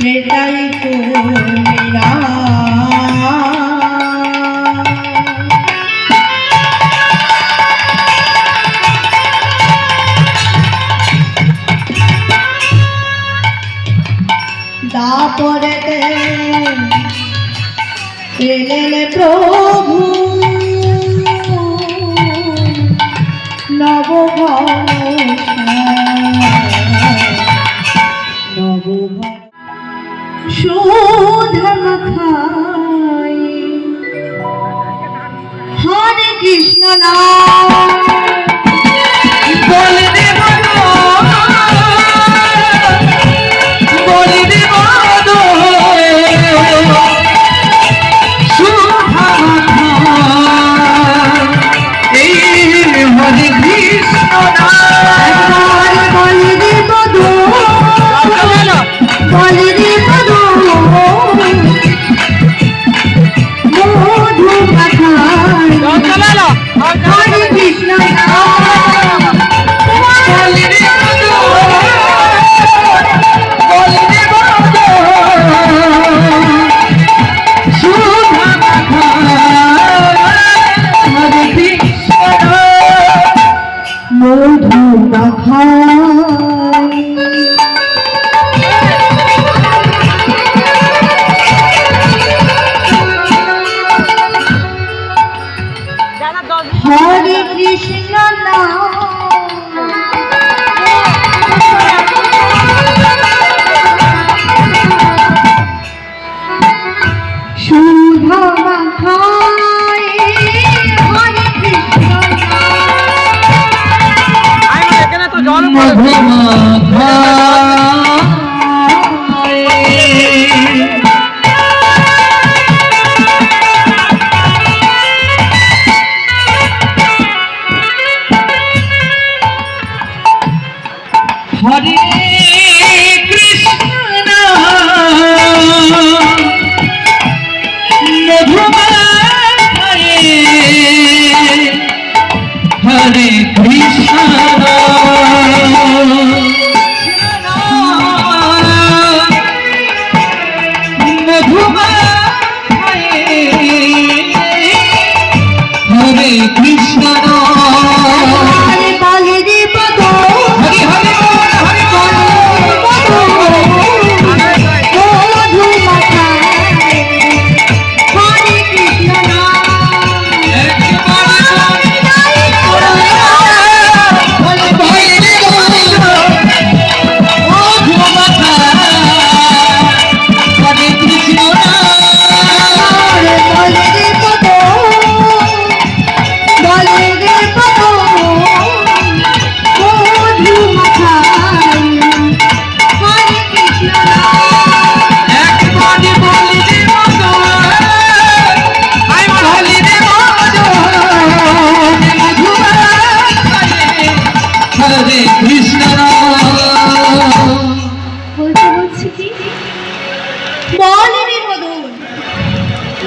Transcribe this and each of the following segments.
সেটাই তুমি না। তারপরেতে এলেন প্রভু নবঘন সুধা মাখাই হরে কৃষ্ণ নাম বলে দেব বলে দেব সুধা মাখাই এই হরে কৃষ্ণ নাম বলে দেব বলে দেব মধু মাখাই হরে কৃষ্ণ নাম বলে দেব বলে দেব সুধা মাখাই হরে কৃষ্ণ মধু মাখাই হরে কৃষ্ণ নাম সুধা মাখাই হরে কৃষ্ণ নাম মধু মাখাই হরে কৃষ্ণ মধু মাখাই হরে কৃষ্ণ মধু মাখাই হরে কৃষ্ণ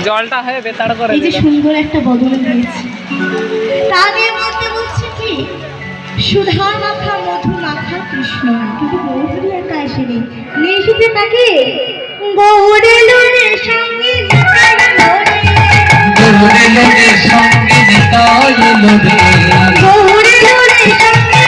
জলটা হয়ে বেতাড় করে এই যে সুন্দর একটা বদল দিয়েছে তাদের মধ্যে বলছে কি সুধা মাখা মধু মাখা কৃষ্ণ কিন্তু গৌরী একটা আসেনি নিয়ে এসেছে তাকে গৌরে লোরে সঙ্গে গৌরে লোরে সঙ্গে গৌরে লোরে সঙ্গে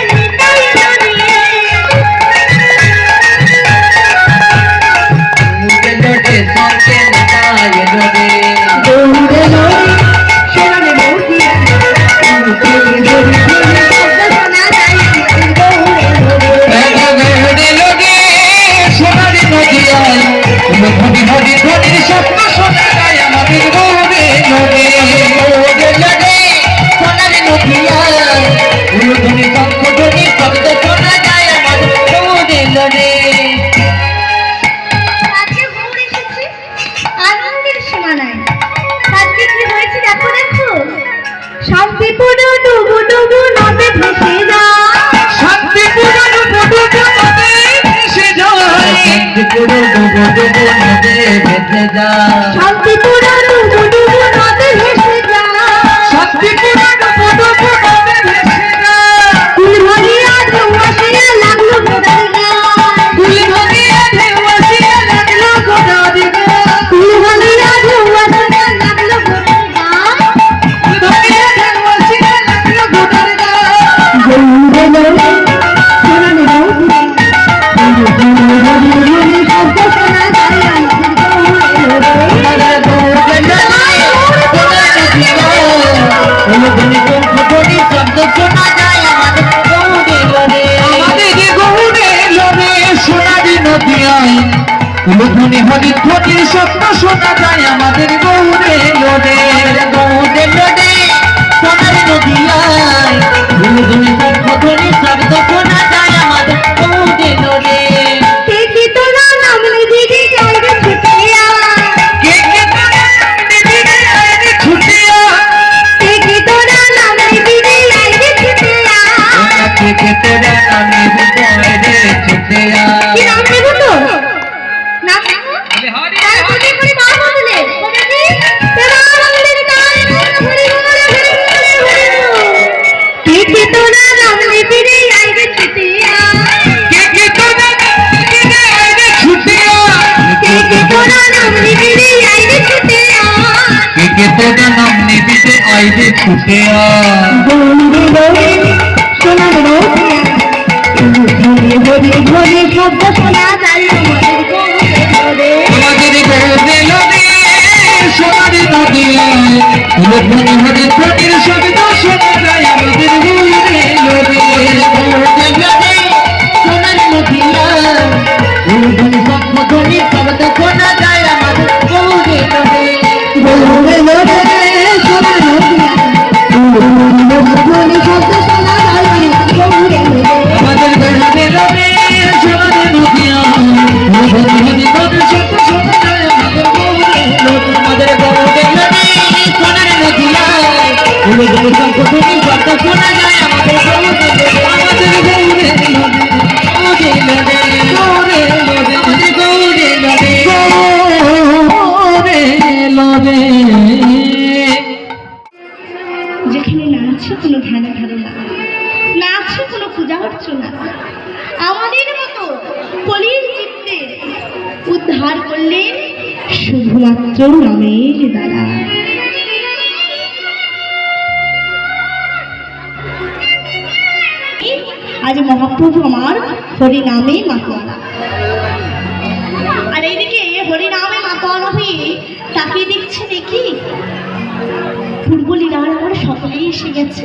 লাগলো ধ্বনি হরি ধ্বনির শব্দ শোনা যায় আমাদের গৌরে লোডে গৌরে লোডে সোনার নদিয়ায় ধ্বনি ধ্বনি শব্দ শোনা যায় আমাদের গৌরে লোডে দেখি তোরা নামলে দিদি যাইবে ছুটিয়া কে কে তোরা দিদি আইরে ছুটিয়া দেখি তোরা নামলে দিদি যাইবে ছুটিয়া কে কে তোরা নামে দিদি ছুটিয়া কি নাম দেব তো নাম দেব তাই বলি করে মা বললে বলেছি তেরা নামলে তাই হরি বলে দেখি তোরা নামলে দিদি যাইবে ছুটিয়া কে কে তোরা দিদি আইরে ছুটিয়া দেখি তোরা নামলে দিদি যাইবে ছুটিয়া কে কে তোরা নামে দিদি আইরে ছুটিয়া গৌরে গৌরে সোনার নদিয়া হরি হরি হরি শব্দ শোনা যায় আমাদের গৌরে আমাদের গৌরে লোডে সোনার নদিয়ায় ধ্বনি হরি ধ্বনির শব্দ শোনা যায় আমাদের গৌরে লোডে গৌরে লোডে সোনার নদিয়ায় ধ্বনি শব্দ ধ্বনি শব্দ শোনা যায় আমাদের গৌরে লোডে গৌরে গৌরে সোনার নদিয়া হরি শব্দ শোনা যায় গৌরে আমাদের গৌরে লোডে সোনার নদিয়ায় ধ্বনি হরি ধ্বনির শব্দ শোনা যায় আমাদের গৌরে লোডে আমাদের গৌরে লোডে সোনার নদিয়ায় ধ্বনি শব্দ ধ্বনি শব্দ শোনা যায় আমাদের গৌরে লোডে আমাদের গৌরে লোডে গৌরে লোডে গৌরে লোডে গৌরে লোডে যেখানে না আছে কোনো ধ্যান ধারণা না আছে কোনো পূজা অর্চনা আমাদের মতো কলির চিত্তে উদ্ধার করলেন শুধুমাত্র নামের দ্বারা আজ মহাপ্রভু আমার হরি নামে মাতোয়ারা আর এইদিকে হরি নামে মাতোয়ারা হয়ে তাকিয়ে দেখছে দেখি পূর্ব লীলার আমার সকলেই এসে গেছে